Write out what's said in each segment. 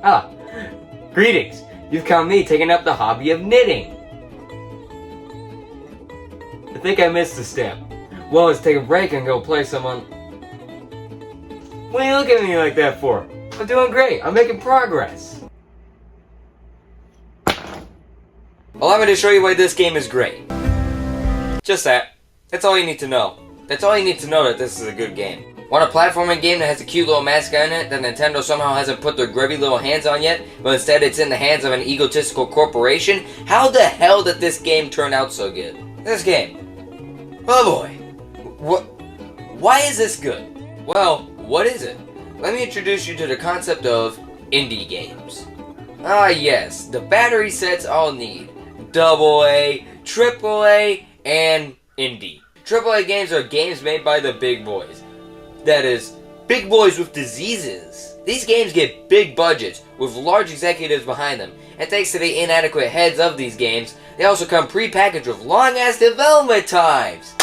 Ah, greetings. You've caught me taking up the hobby of knitting. I think I missed a step. Well, let's take a break and go play some on... What are you looking at me like that for? I'm doing great. I'm making progress. Allow me to show you why this game is great. Just that. That's all you need to know. That's all you need to know that this is a good game. Want a platforming game that has a cute little mascot in it that Nintendo somehow hasn't put their grubby little hands on yet, but instead it's in the hands of an egotistical corporation? How the hell did this game turn out so good? This game. Oh boy. Why is this good? Well, what is it? Let me introduce you to the concept of indie games. Ah yes, the battery sets all need. AA, AAA, and indie. AAA games are games made by the big boys. That is, big boys with diseases. These games get big budgets with large executives behind them, and thanks to the inadequate heads of these games, they also come pre-packaged with long-ass development times.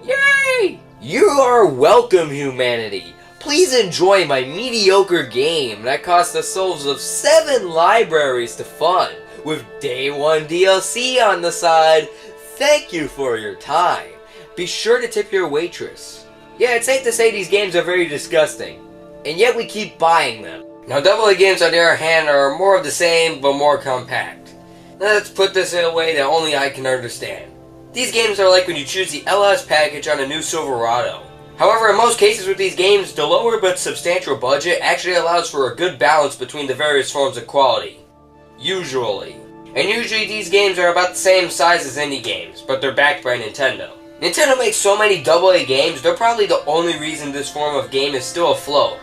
Yay! You are welcome, humanity. Please enjoy my mediocre game that cost the souls of 7 libraries to fund, with day 1 DLC on the side. Thank you for your time. Be sure to tip your waitress. Yeah, it's safe to say these games are very disgusting, and yet we keep buying them. Now, AA games on the other hand are more of the same, but more compact. Let's put this in a way that only I can understand. These games are like when you choose the LS package on a new Silverado. However, in most cases with these games, the lower but substantial budget actually allows for a good balance between the various forms of quality. Usually. And usually these games are about the same size as indie games, but they're backed by Nintendo. Nintendo makes so many AA games, they're probably the only reason this form of game is still afloat.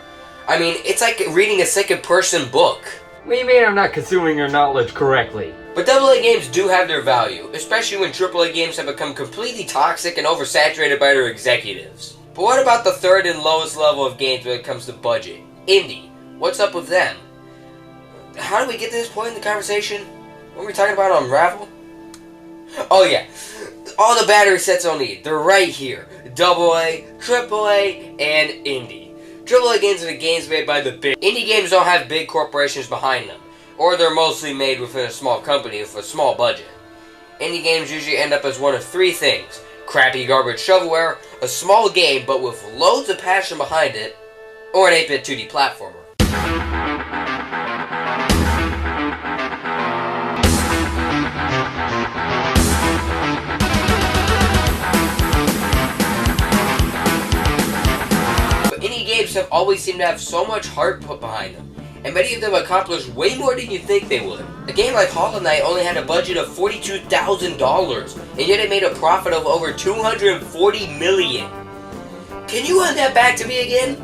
I mean, it's like reading a second-person book. What do you mean I'm not consuming your knowledge correctly? But AA games do have their value, especially when AAA games have become completely toxic and oversaturated by their executives. But what about the third and lowest level of games when it comes to budget? Indie. What's up with them? How did we get to this point in the conversation? What were we talking about, Unravel? Oh yeah. All the battery sets I'll need. They're right here. AA, AAA, and indie. AAA games are the games made by the big... Indie games don't have big corporations behind them. Or they're mostly made within a small company with a small budget. Indie games usually end up as one of 3 things. Crappy garbage shovelware, a small game but with loads of passion behind it, or an 8-bit 2D platformer. But indie games have always seemed to have so much heart put behind them, and many of them accomplish way more than you think they would. A game like Hollow Knight only had a budget of $42,000, and yet it made a profit of over $240 million. Can you run that back to me again?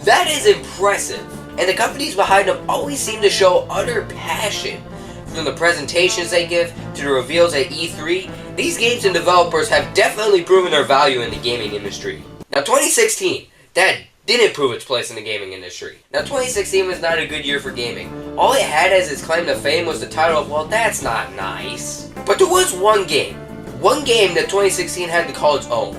That is impressive, and the companies behind them always seem to show utter passion. From the presentations they give to the reveals at E3, these games and developers have definitely proven their value in the gaming industry. Now 2016, that didn't prove its place in the gaming industry. Now 2016 was not a good year for gaming. All it had as its claim to fame was the title of, well, that's not nice. But there was one game that 2016 had to call its own.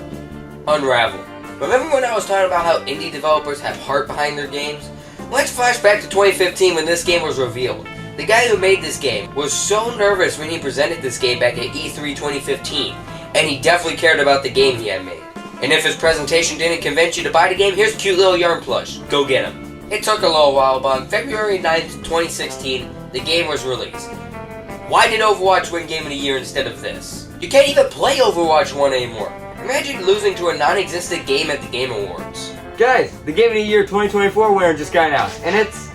Unravel. Remember when I was talking about how indie developers have heart behind their games? Let's flash back to 2015 when this game was revealed. The guy who made this game was so nervous when he presented this game back at E3 2015, and he definitely cared about the game he had made. And if his presentation didn't convince you to buy the game, here's a cute little yarn plush. Go get him. It took a little while, but on February 9th, 2016, the game was released. Why did Overwatch win Game of the Year instead of this? You can't even play Overwatch 1 anymore. Imagine losing to a non-existent game at the Game Awards. Guys, the Game of the Year 2024 winner just got out, and it's...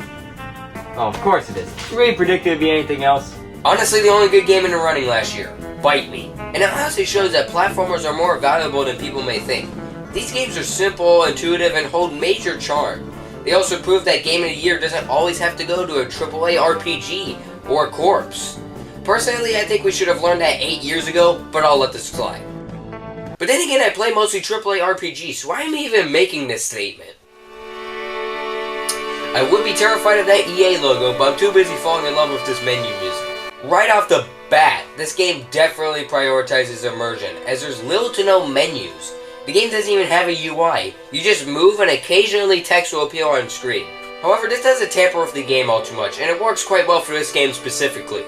Oh, of course it is. It's really predicted to be anything else. Honestly, the only good game in the running last year. Bite Me. And it honestly shows that platformers are more valuable than people may think. These games are simple, intuitive, and hold major charm. They also prove that Game of the Year doesn't always have to go to a AAA RPG or a corpse. Personally, I think we should have learned that 8 years ago, but I'll let this slide. But then again, I play mostly AAA RPGs, so why am I even making this statement? I would be terrified of that EA logo, but I'm too busy falling in love with this menu music. Right off the bat, this game definitely prioritizes immersion, as there's little to no menus. The game doesn't even have a UI. You just move and occasionally text will appear on screen. However, this doesn't tamper with the game all too much, and it works quite well for this game specifically.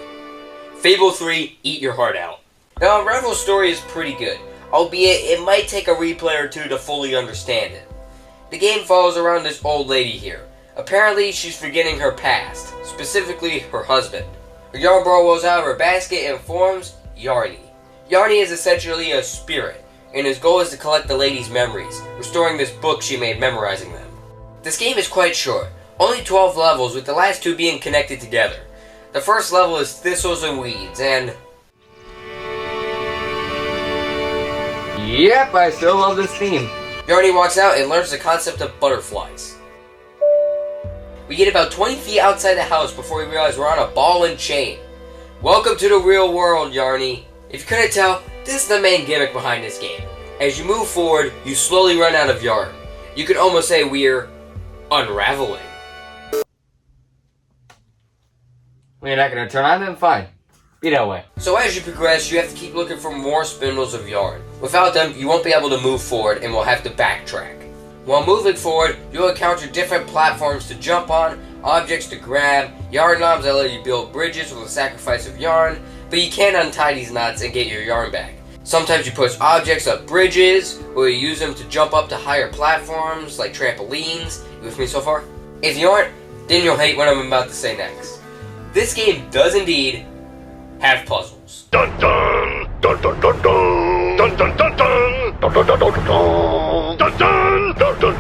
Fable 3, Eat Your Heart Out. Now, Unravel's story is pretty good, albeit it might take a replay or two to fully understand it. The game follows around this old lady here. Apparently, she's forgetting her past, specifically her husband. Her yarn ball rolls out of her basket and forms Yarny. Yarny is essentially a spirit, and his goal is to collect the lady's memories, restoring this book she made memorizing them. This game is quite short, only 12 levels, with the last 2 being connected together. The first level is Thistles and Weeds, and... Yep, I still love this theme. Yarny walks out and learns the concept of butterflies. We get about 20 feet outside the house before we realize we're on a ball and chain. Welcome to the real world, Yarny. If you couldn't tell, this is the main gimmick behind this game. As you move forward, you slowly run out of yarn. You could almost say we're unraveling. Well, you're not going to turn on, then fine. Be that way. So as you progress, you have to keep looking for more spindles of yarn. Without them, you won't be able to move forward and will have to backtrack. While moving forward, you'll encounter different platforms to jump on, objects to grab, yarn knobs that let you build bridges with the sacrifice of yarn, but you can't untie these knots and get your yarn back. Sometimes you push objects up bridges, or you use them to jump up to higher platforms, like trampolines. You with me so far? If you aren't, then you'll hate what I'm about to say next. This game does indeed have puzzles. Dun dun dun dun dun dun dun dun dun dun dun dun dun dun dun dun dun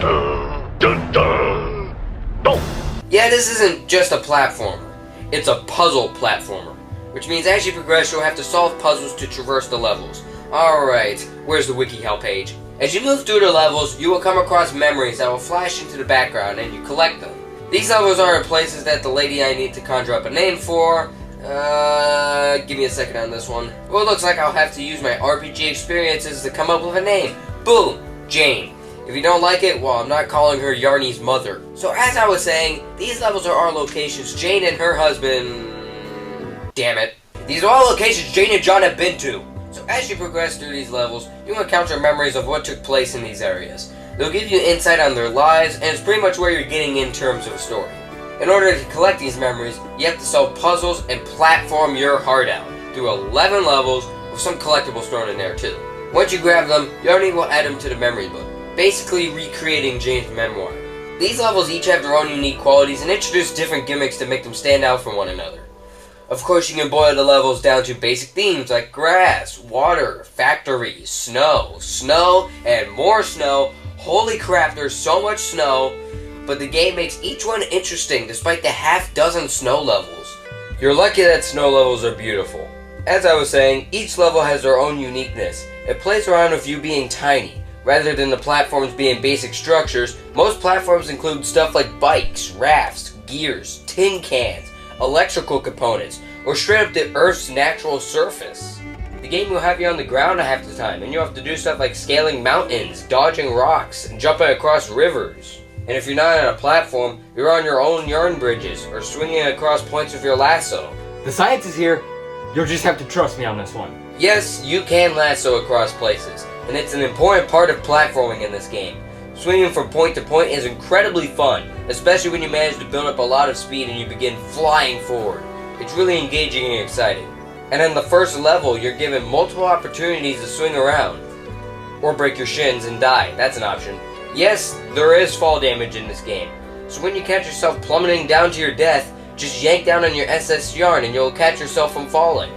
dun dun dun. Yeah, this isn't just a platformer. It's a puzzle platformer, which means as you progress, you'll have to solve puzzles to traverse the levels. Alright, where's the WikiHow page? As you move through the levels, you will come across memories that will flash into the background and you collect them. These levels are in places that the lady I need to conjure up a name for. Give me a second on this one. Well, it looks like I'll have to use my RPG experiences to come up with a name. Boom! Jane. If you don't like it, well, I'm not calling her Yarny's mother. So as I was saying, these levels are our locations Jane and her husband... Damn it. These are all locations Jane and John have been to. So as you progress through these levels, you'll encounter memories of what took place in these areas. They'll give you insight on their lives, and it's pretty much where you're getting in terms of a story. In order to collect these memories, you have to solve puzzles and platform your heart out through 11 levels with some collectibles thrown in there too. Once you grab them, Yarny will add them to the memory book, basically recreating Jane's memoir. These levels each have their own unique qualities and introduce different gimmicks to make them stand out from one another. Of course, you can boil the levels down to basic themes like grass, water, factories, snow, and more snow. Holy crap, there's so much snow, but the game makes each one interesting despite the half-dozen snow levels. You're lucky that snow levels are beautiful. As I was saying, each level has their own uniqueness. It plays around with you being tiny. Rather than the platforms being basic structures, most platforms include stuff like bikes, rafts, gears, tin cans, electrical components, or straight up the Earth's natural surface. The game will have you on the ground half the time, and you'll have to do stuff like scaling mountains, dodging rocks, and jumping across rivers. And if you're not on a platform, you're on your own yarn bridges, or swinging across points with your lasso. The science is here. You'll just have to trust me on this one. Yes, you can lasso across places, and it's an important part of platforming in this game. Swinging from point to point is incredibly fun, especially when you manage to build up a lot of speed and you begin flying forward. It's really engaging and exciting. And in the first level, you're given multiple opportunities to swing around. Or break your shins and die, that's an option. Yes, there is fall damage in this game, so when you catch yourself plummeting down to your death, just yank down on your SS yarn and you'll catch yourself from falling.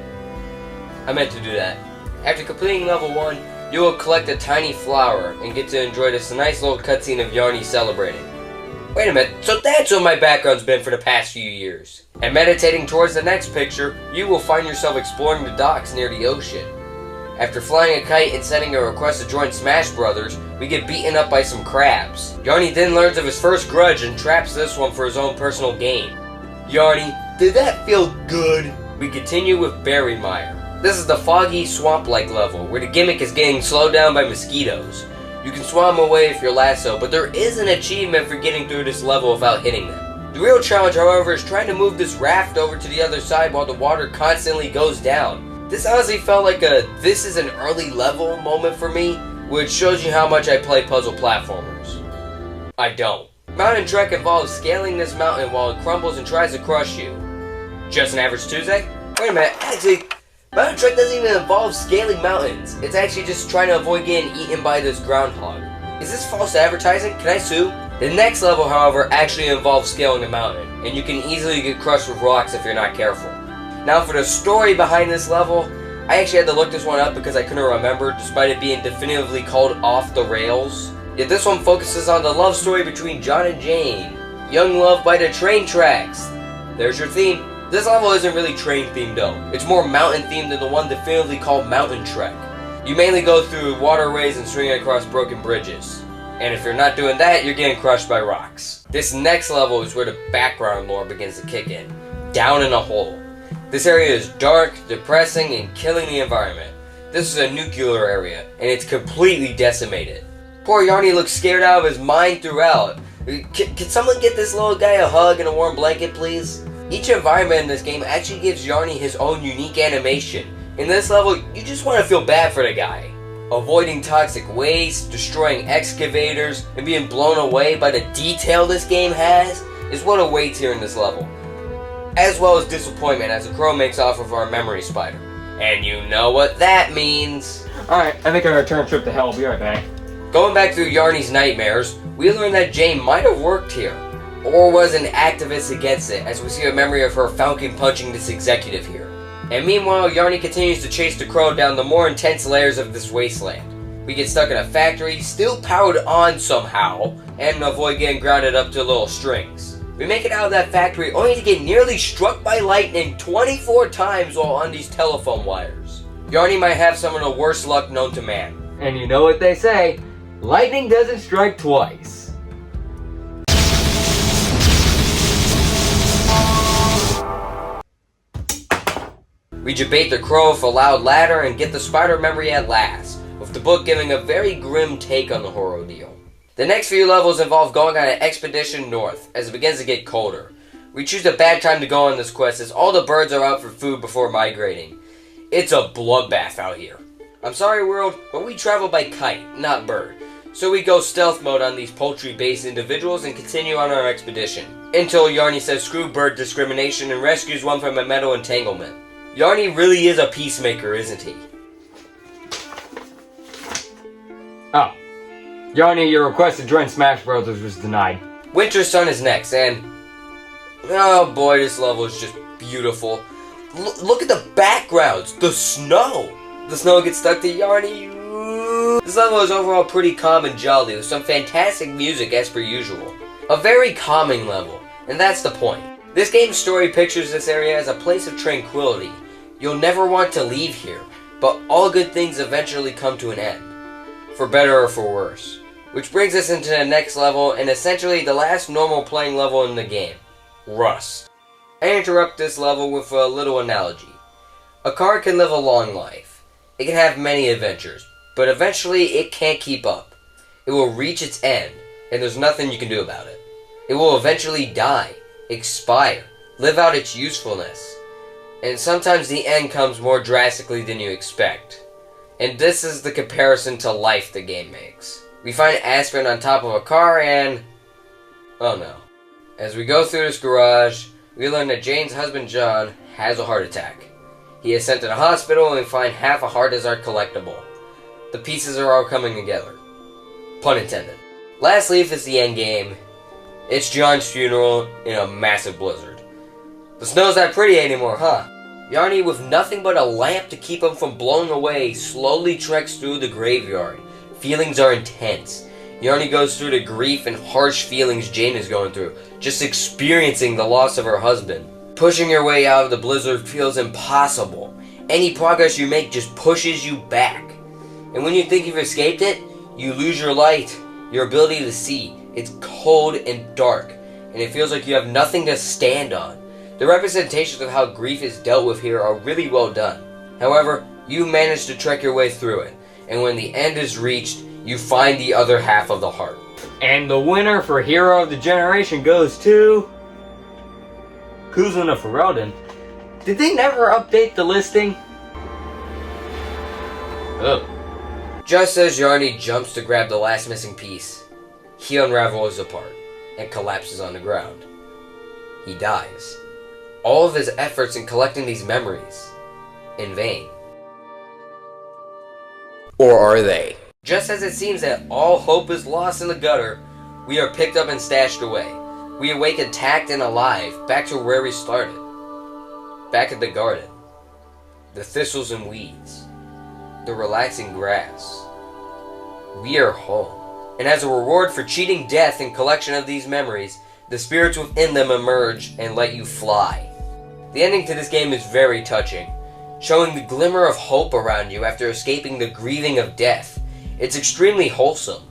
I meant to do that. After completing level 1, you will collect a tiny flower and get to enjoy this nice little cutscene of Yarny celebrating. Wait a minute, so that's what my background's been for the past few years. And meditating towards the next picture, you will find yourself exploring the docks near the ocean. After flying a kite and sending a request to join Smash Brothers, we get beaten up by some crabs. Yarny then learns of his first grudge and traps this one for his own personal gain. Yarny, did that feel good? We continue with Berry Mire. This is the foggy, swamp-like level, where the gimmick is getting slowed down by mosquitoes. You can swam away with your lasso, but there is an achievement for getting through this level without hitting them. The real challenge, however, is trying to move this raft over to the other side while the water constantly goes down. This honestly felt like a "this is an early level" moment for me, which shows you how much I play puzzle platformers. I don't. Mountain Trek involves scaling this mountain while it crumbles and tries to crush you. Just an average Tuesday? Wait a minute, actually, Mountain Trek doesn't even involve scaling mountains. It's actually just trying to avoid getting eaten by this groundhog. Is this false advertising? Can I sue? The next level, however, actually involves scaling a mountain, and you can easily get crushed with rocks if you're not careful. Now for the story behind this level, I actually had to look this one up because I couldn't remember, despite it being definitively called Off the Rails. Yet this one focuses on the love story between John and Jane. Young love by the train tracks. There's your theme. This level isn't really train themed though. It's more mountain themed than the one definitively called Mountain Trek. You mainly go through waterways and swing across broken bridges. And if you're not doing that, you're getting crushed by rocks. This next level is where the background lore begins to kick in. Down in a hole. This area is dark, depressing, and killing the environment. This is a nuclear area, and it's completely decimated. Poor Yarny looks scared out of his mind throughout. Can someone get this little guy a hug and a warm blanket, please? Each environment in this game actually gives Yarny his own unique animation. In this level, you just want to feel bad for the guy. Avoiding toxic waste, destroying excavators, and being blown away by the detail this game has is what awaits here in this level. As well as disappointment as the crow makes off of our memory spider. And you know what that means. Alright, I think our return trip to hell will be right back. Going back through Yarny's nightmares, we learn that Jane might have worked here, or was an activist against it, as we see a memory of her falcon punching this executive here. And meanwhile, Yarny continues to chase the crow down the more intense layers of this wasteland. We get stuck in a factory, still powered on somehow, and avoid getting grounded up to little strings. We make it out of that factory only to get nearly struck by lightning 24 times while on these telephone wires. Yarny might have some of the worst luck known to man. And you know what they say, lightning doesn't strike twice. We debate the crow with a loud ladder and get the spider memory at last, with the book giving a very grim take on the horror deal. The next few levels involve going on an expedition north, as it begins to get colder. We choose a bad time to go on this quest as all the birds are out for food before migrating. It's a bloodbath out here. I'm sorry world, but we travel by kite, not bird. So we go stealth mode on these poultry-based individuals and continue on our expedition. Until Yarny says screw bird discrimination and rescues one from a metal entanglement. Yarny really is a peacemaker, isn't he? Oh. Yarny, your request to join Smash Bros. Was denied. Winter Sun is next, and... oh boy, this level is just beautiful. Look at the backgrounds! The snow! The snow gets stuck to Yarny. Ooh. This level is overall pretty calm and jolly, with some fantastic music as per usual. A very calming level, and that's the point. This game's story pictures this area as a place of tranquility. You'll never want to leave here, but all good things eventually come to an end. For better or for worse. Which brings us into the next level, and essentially the last normal playing level in the game. Rust. I interrupt this level with a little analogy. A car can live a long life. It can have many adventures, but eventually it can't keep up. It will reach its end, and there's nothing you can do about it. It will eventually die, expire, live out its usefulness. And sometimes the end comes more drastically than you expect. And this is the comparison to life the game makes. We find Aspen on top of a car and... oh no. As we go through this garage, we learn that Jane's husband John has a heart attack. He is sent to the hospital and we find half a heart as our collectible. The pieces are all coming together. Pun intended. Last leaf is the end game. It's John's funeral in a massive blizzard. The snow's not pretty anymore, huh? Yarny, with nothing but a lamp to keep him from blowing away, slowly treks through the graveyard. Feelings are intense. Yarny goes through the grief and harsh feelings Jane is going through, just experiencing the loss of her husband. Pushing your way out of the blizzard feels impossible. Any progress you make just pushes you back. And when you think you've escaped it, you lose your light, your ability to see. It's cold and dark, and it feels like you have nothing to stand on. The representations of how grief is dealt with here are really well done. However, you manage to trek your way through it, and when the end is reached, you find the other half of the heart. And the winner for Hero of the Generation goes to... Kuzuna Ferelden. Did they never update the listing? Oh. Just as Yarny jumps to grab the last missing piece, he unravels apart, and collapses on the ground. He dies. All of his efforts in collecting these memories, in vain. Or are they? Just as it seems that all hope is lost in the gutter, we are picked up and stashed away. We awake intact and alive, back to where we started. Back at the garden. The thistles and weeds. The relaxing grass. We are home. And as a reward for cheating death in collection of these memories, the spirits within them emerge and let you fly. The ending to this game is very touching, showing the glimmer of hope around you after escaping the grieving of death. It's extremely wholesome.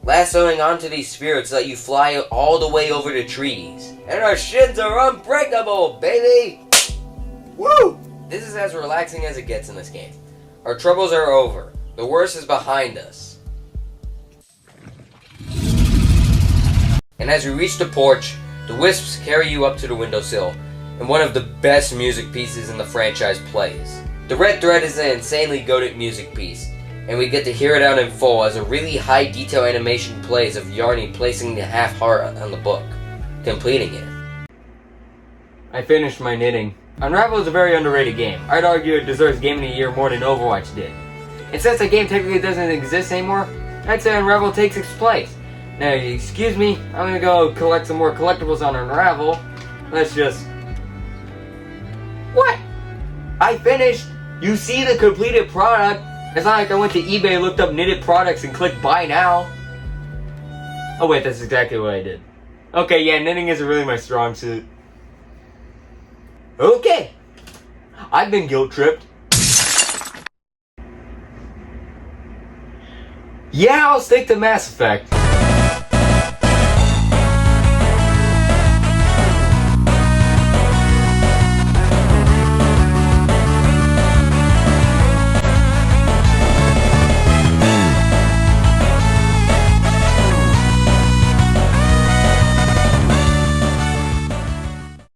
Lassoing onto these spirits let you fly all the way over the trees. And our shins are unbreakable, baby! Woo! This is as relaxing as it gets in this game. Our troubles are over. The worst is behind us. And as we reach the porch, the wisps carry you up to the windowsill, and one of the best music pieces in the franchise plays. The red thread is an insanely goated music piece, and we get to hear it out in full as a really high detail animation plays of Yarny placing the half heart on the book, completing it. I finished my knitting. Unravel is a very underrated game. I'd argue it deserves Game of the Year more than Overwatch did. And since the game technically doesn't exist anymore, I'd say Unravel takes its place. Now, excuse me, I'm gonna go collect some more collectibles on Unravel. Let's just... What? I finished! You see the completed product! It's not like I went to eBay, looked up knitted products, and clicked buy now. Oh wait, that's exactly what I did. Okay, yeah, knitting isn't really my strong suit. Okay! I've been guilt-tripped. Yeah, I'll stick to Mass Effect.